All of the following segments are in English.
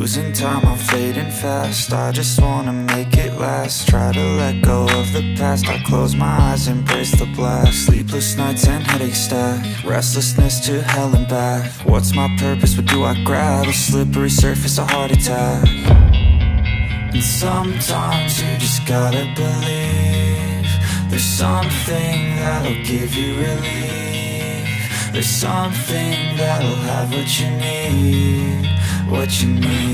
Losing time, I'm fading fast. I just wanna make it last. Try to let go of the past. I close my eyes, embrace the blast. Sleepless nights and headaches stack. Restlessness to hell and back. What's my purpose, what do I grab? A slippery surface, a heart attack. And sometimes you just gotta believe there's something that'll give you relief. There's something that'll have what you need, what you need.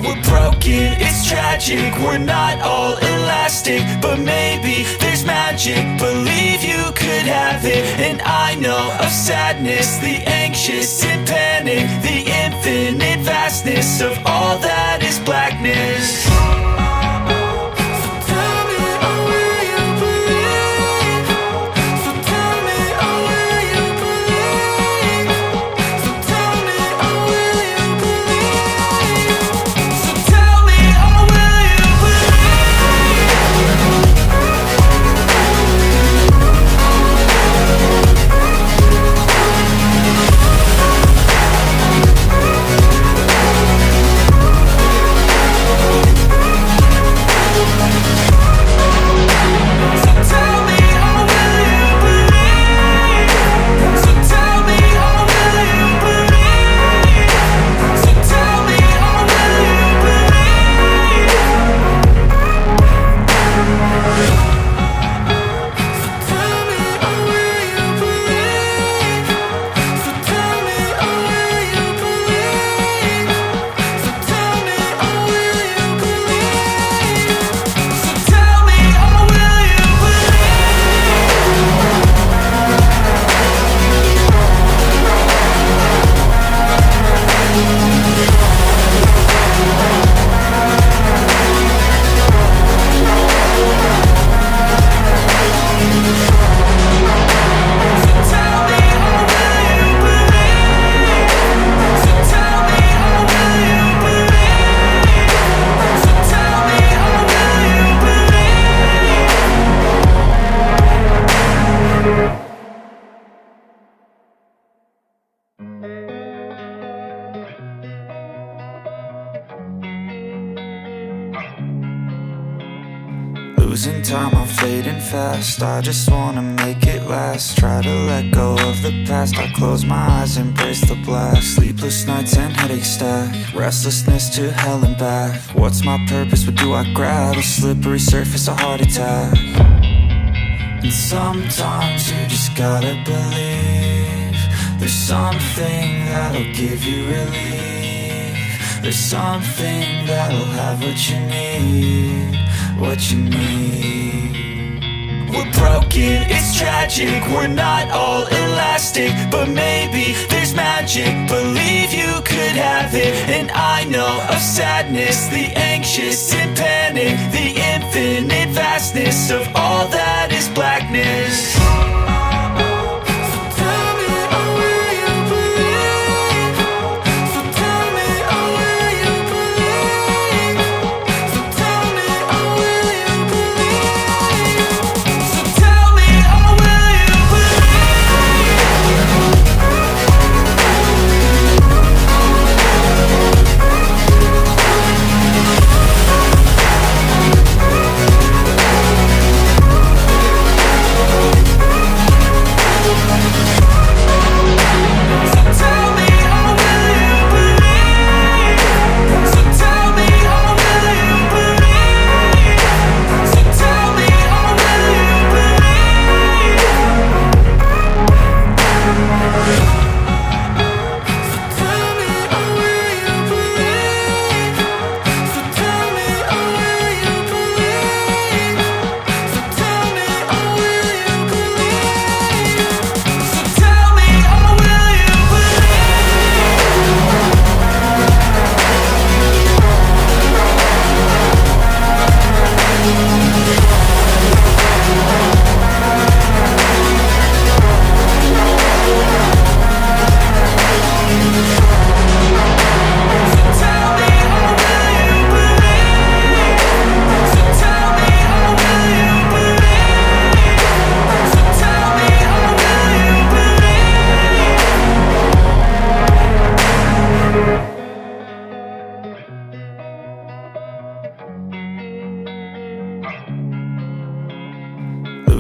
We're broken, it's tragic, we're not all elastic, but maybe there's magic. Believe you could have it, and I know of sadness, the anxious and panic, the infinite vastness of all that is blackness. Losing time, I'm fading fast. I just wanna make it last. Try to let go of the past. I close my eyes, embrace the blast. Sleepless nights and headaches stack. Restlessness to hell and back. What's my purpose, what do I grab? A slippery surface, a heart attack. And sometimes you just gotta believe there's something that'll give you relief. There's something that'll have what you need, what you need. We're broken, it's tragic, we're not all elastic, but maybe there's magic. Believe you could have it, and I know of sadness, the anxious and panic, the infinite vastness of all that is blackness.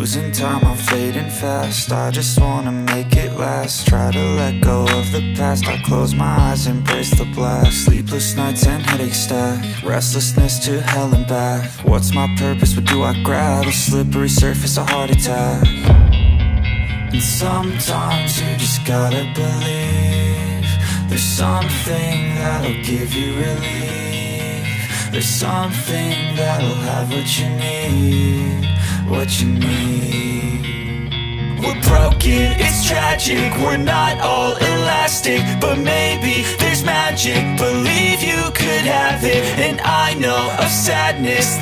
Losing time, I'm fading fast. I just wanna make it last. Try to let go of the past. I close my eyes, embrace the blast. Sleepless nights and headache stack. Restlessness to hell and back. What's my purpose, what do I grab? A slippery surface, a heart attack. And sometimes you just gotta believe there's something that'll give you relief. There's something that'll have what you need, what you need. We're broken, it's tragic, we're not all elastic, but maybe there's magic. Believe you could have it, and I know of sadness